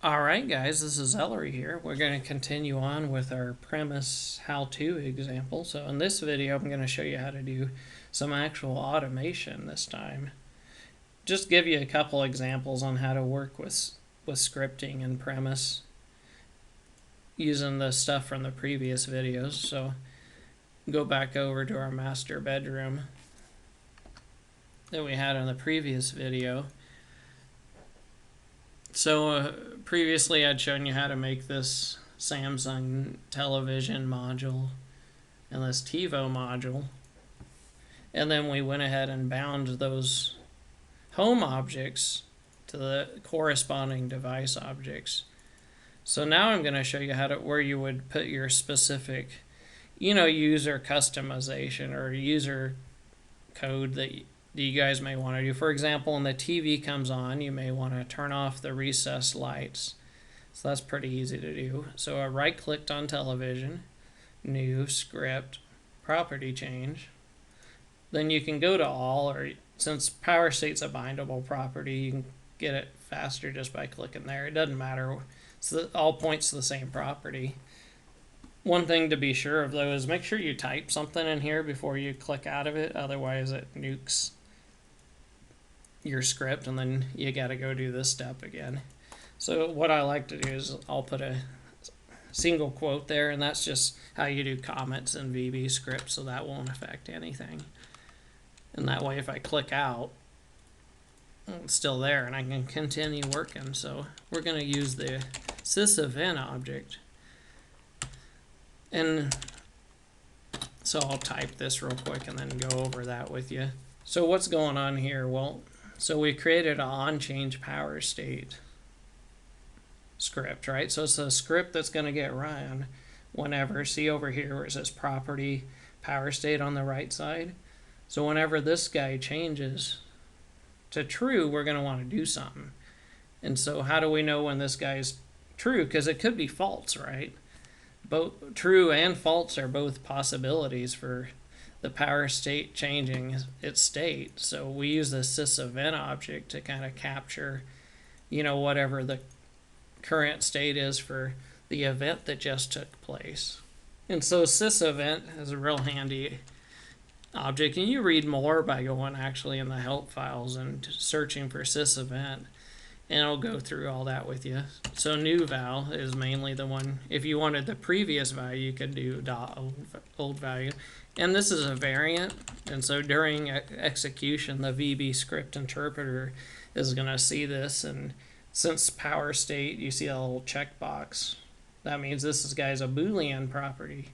Alright guys, this is Ellery here. We're going to continue on with our premise how-to example. So in this video I'm going to show you how to do some actual automation this time. Just give you a couple examples on how to work with scripting and premise using the stuff from the previous videos. So go back over to our master bedroom that we had in the previous video. So previously I'd shown you how to make this Samsung television module and this TiVo module, and then we went ahead and bound those home objects to the corresponding device objects. So now I'm going to show you how to where you would put your specific user customization or user code that you guys may want to do. For example, when the TV comes on, you may want to turn off the recessed lights. So that's pretty easy to do. So I right-clicked on television, new, script, property change. Then you can go to all, or since power state's a bindable property, you can get it faster just by clicking there. It doesn't matter. So all points to the same property. One thing to be sure of though is make sure you type something in here before you click out of it, otherwise it nukes your script and then you got to go do this step again. So what I like to do is I'll put a single quote there, and that's just how you do comments in VB script, so that won't affect anything. And that way if I click out, it's still there and I can continue working. So we're going to use the SIS Event Object. And so I'll type this real quick and then go over that with you. So what's going on here? Well, so we created an on-change power state script, right? So it's a script that's going to get run whenever, see over here where it says property power state on the right side. So whenever this guy changes to true, we're going to want to do something. And so how do we know when this guy's true? Because it could be false, right? Both true and false are both possibilities for the power state changing its state. So we use the SIS Event Object to kind of capture, whatever the current state is for the event that just took place. And so SIS Event is a real handy object, and you read more by going actually in the help files and searching for SIS Event, and it'll go through all that with you. So new val is mainly the one. If you wanted the previous value, you could do .old value. And this is a variant, and so during execution, the VB script interpreter is going to see this, and since power state, you see a little checkbox. That means this guy's a Boolean property.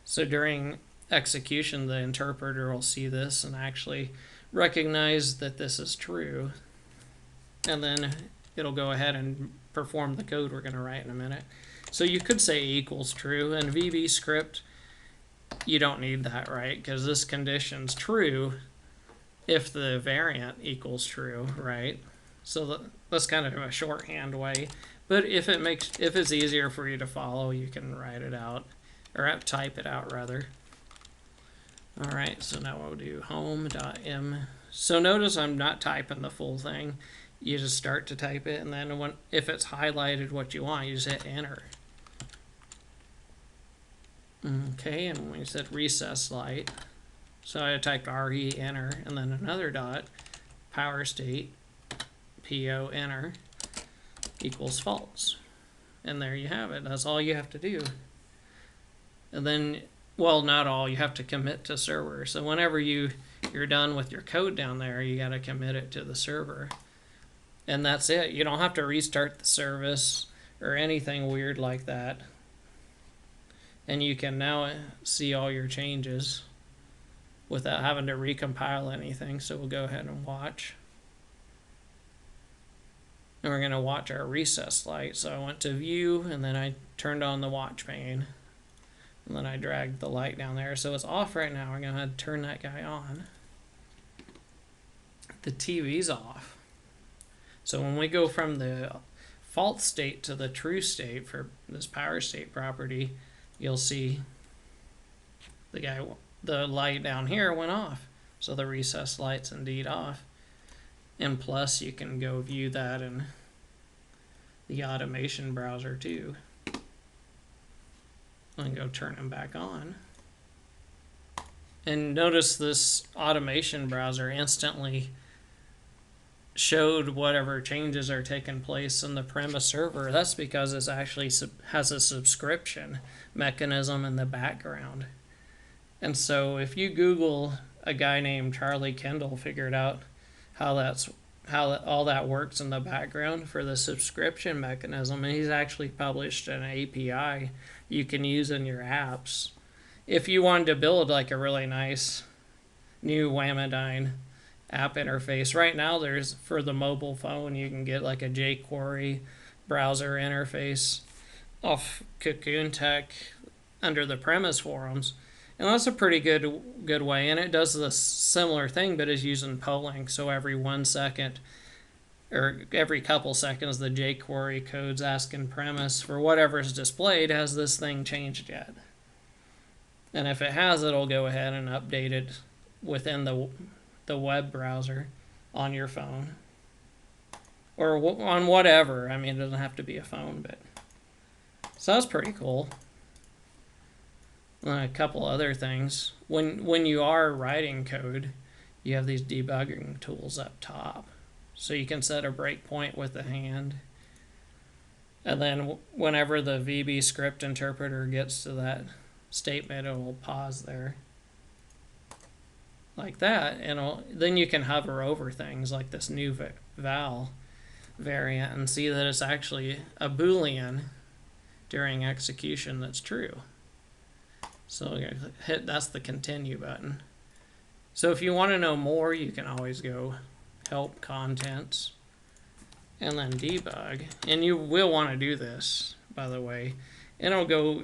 So during execution, the interpreter will see this and actually recognize that this is true. And then it'll go ahead and perform the code we're going to write in a minute. So you could say equals true. In VB script, you don't need that, right? Because this condition's true if the variant equals true, right? So that's kind of a shorthand way. But if it's easier for you to follow, you can write it out, or type it out rather. All right, so now we'll do home.m. So notice I'm not typing the full thing. You just start to type it, and then if it's highlighted what you want, you just hit enter. Okay, and we said recess light. So I typed RE enter, and then another dot, power state, PO enter, equals false. And there you have it. That's all you have to do. And then, well, not all, you have to commit to server. So whenever you're done with your code down there, you got to commit it to the server. And that's it. You don't have to restart the service or anything weird like that. And you can now see all your changes without having to recompile anything. So we'll go ahead and watch. And we're going to watch our recess light. So I went to view, and then I turned on the watch pane. And then I dragged the light down there. So it's off right now. We're going to have to turn that guy on. The TV's off. So when we go from the false state to the true state for this power state property, you'll see the light down here went off. So the recess light's indeed off. And plus you can go view that and the automation browser too. And go turn them back on. And notice this automation browser instantly showed whatever changes are taking place in the premise server. That's because it actually has a subscription mechanism in the background. And so if you Google a guy named Charlie Kendall figured out how all that works in the background for the subscription mechanism, and he's actually published an API you can use in your apps. If you wanted to build like a really nice new Wamadyne app interface, right now there's, for the mobile phone, you can get like a jQuery browser interface off Cocoon Tech under the Premise forums. And that's a pretty good way, and it does this similar thing, but is using polling. So every 1 second, or every couple seconds, the jQuery code's asking Premise for whatever's displayed, has this thing changed yet? And if it has, it'll go ahead and update it within the web browser on your phone, or on whatever. I mean, it doesn't have to be a phone, but so that's pretty cool. A couple other things. When you are writing code, you have these debugging tools up top. So you can set a breakpoint with the hand. And then whenever the VB script interpreter gets to that statement, it will pause there. Like that. And then you can hover over things like this new val variant and see that it's actually a Boolean during execution that's true. So that's the continue button. So if you want to know more, you can always go help contents and then debug. And you will want to do this, by the way. And it'll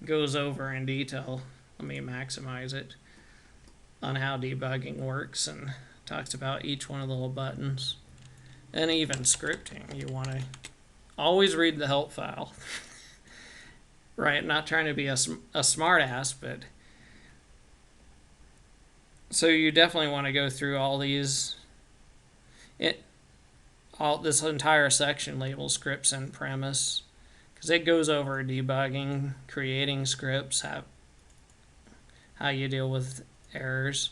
goes over in detail. Let me maximize it on how debugging works and talks about each one of the little buttons. And even scripting, you want to always read the help file. Right, not trying to be a smart ass, but so you definitely want to go through all these. This entire section labels scripts and premise, because it goes over debugging, creating scripts, how you deal with errors,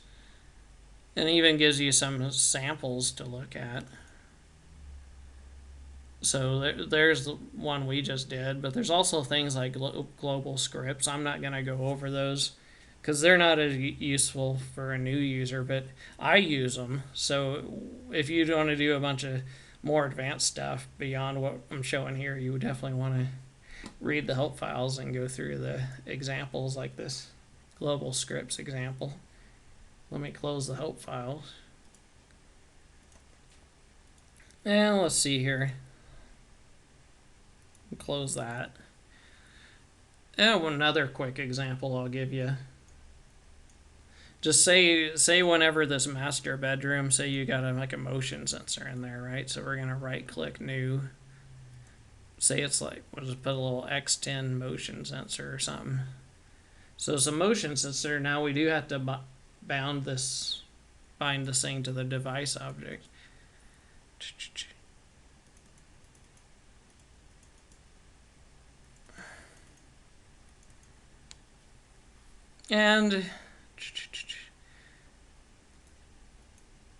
and even gives you some samples to look at. So there's the one we just did, but there's also things like global scripts. I'm not going to go over those because they're not as useful for a new user, but I use them. So if you want to do a bunch of more advanced stuff beyond what I'm showing here, you would definitely want to read the help files and go through the examples like this global scripts example. Let me close the help files. And let's see here. Close that. And another quick example I'll give you. Just say whenever this master bedroom, say you got like a motion sensor in there, right? So we're gonna right click new. Say it's like, we'll just put a little X10 motion sensor or something. So it's a motion sensor. Now we do have to bind this thing to the device object. And I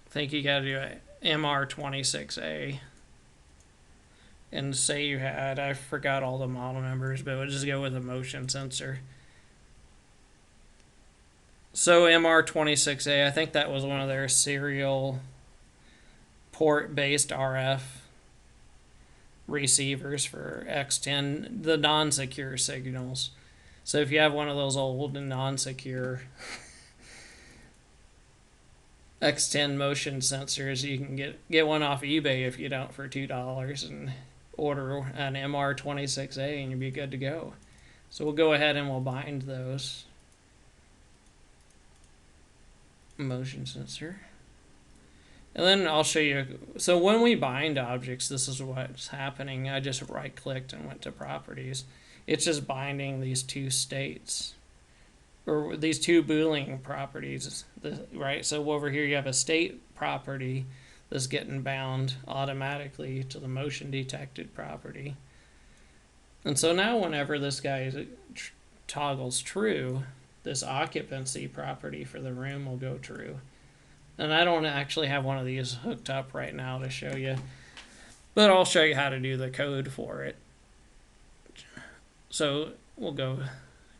think you got to do a MR26A. And say you had, I forgot all the model numbers, but we'll just go with a motion sensor. So MR26A, I think that was one of their serial port-based RF receivers for X10, the non-secure signals. So if you have one of those old and non-secure X10 motion sensors, you can get one off eBay if you don't for $2 and order an MR26A and you'll be good to go. So we'll go ahead and we'll bind those. Motion sensor. And then I'll show you. So when we bind objects, this is what's happening. I just right-clicked and went to properties. It's just binding these two states, or these two Boolean properties, right? So over here you have a state property that's getting bound automatically to the motion detected property. And so now whenever this guy toggles true, this occupancy property for the room will go true. And I don't actually have one of these hooked up right now to show you, but I'll show you how to do the code for it. So we'll go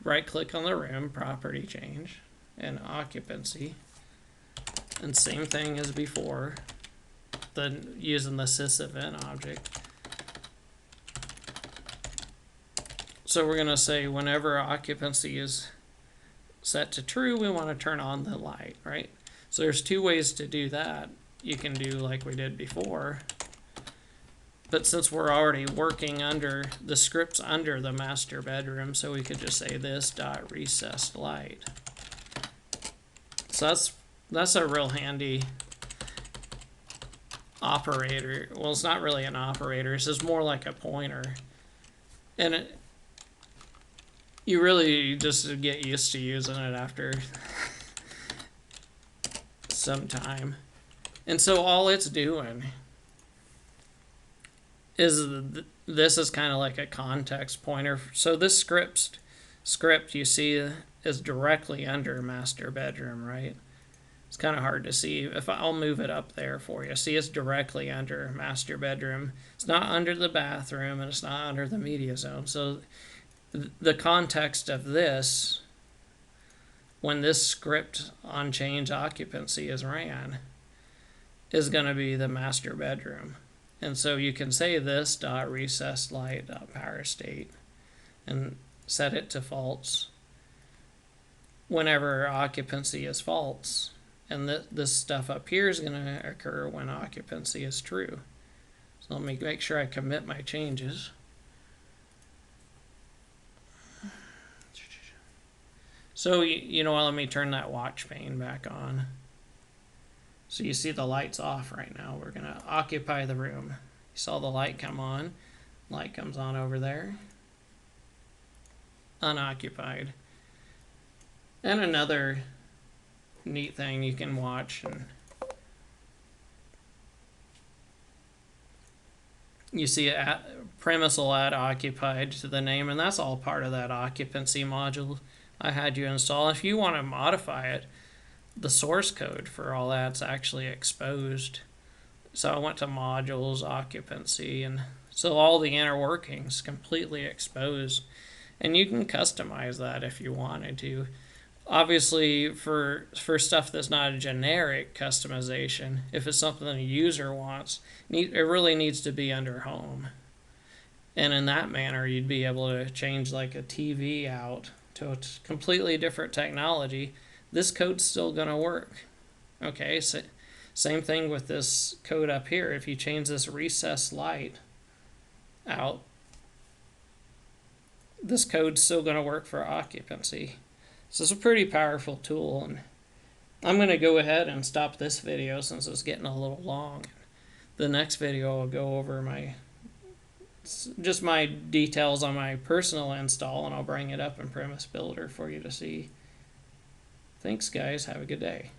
right click on the room, property change, and occupancy. And same thing as before, using the SIS Event Object. So we're going to say whenever occupancy is set to true, we want to turn on the light, right? So there's two ways to do that. You can do like we did before, but since we're already working under the scripts under the master bedroom, so we could just say this dot recessed light. So that's a real handy operator. Well, it's not really an operator. It's just more like a pointer, and you really just get used to using it after some time. And so all it's doing is this is kind of like a context pointer. So this script you see is directly under master bedroom, right? It's kind of hard to see. I'll move it up there for you. See, it's directly under master bedroom. It's not under the bathroom, and it's not under the media zone. So the context of this, when this script on change occupancy is ran, is going to be the master bedroom. And so you can say this dot recessed light dot power state and set it to false whenever occupancy is false. And this stuff up here is going to occur when occupancy is true. So let me make sure I commit my changes. So, you know what, let me turn that watch pane back on. So you see the light's off right now. We're going to occupy the room. You saw the light come on. Light comes on over there. Unoccupied. And another neat thing you can watch, and you see Premise will add occupied to the name, and that's all part of that occupancy module I had you install. If you want to modify it, the source code for all that's actually exposed. So I went to modules, occupancy, and so all the inner workings completely exposed. And you can customize that if you wanted to. Obviously, for stuff that's not a generic customization, if it's something a user wants, it really needs to be under home. And in that manner, you'd be able to change like a TV out to a completely different technology. This code's still going to work. Okay, so same thing with this code up here. If you change this recessed light out, this code's still going to work for occupancy. So it's a pretty powerful tool, and I'm going to go ahead and stop this video since it's getting a little long. The next video I'll go over just my details on my personal install, and I'll bring it up in Premise Builder for you to see. Thanks guys, have a good day.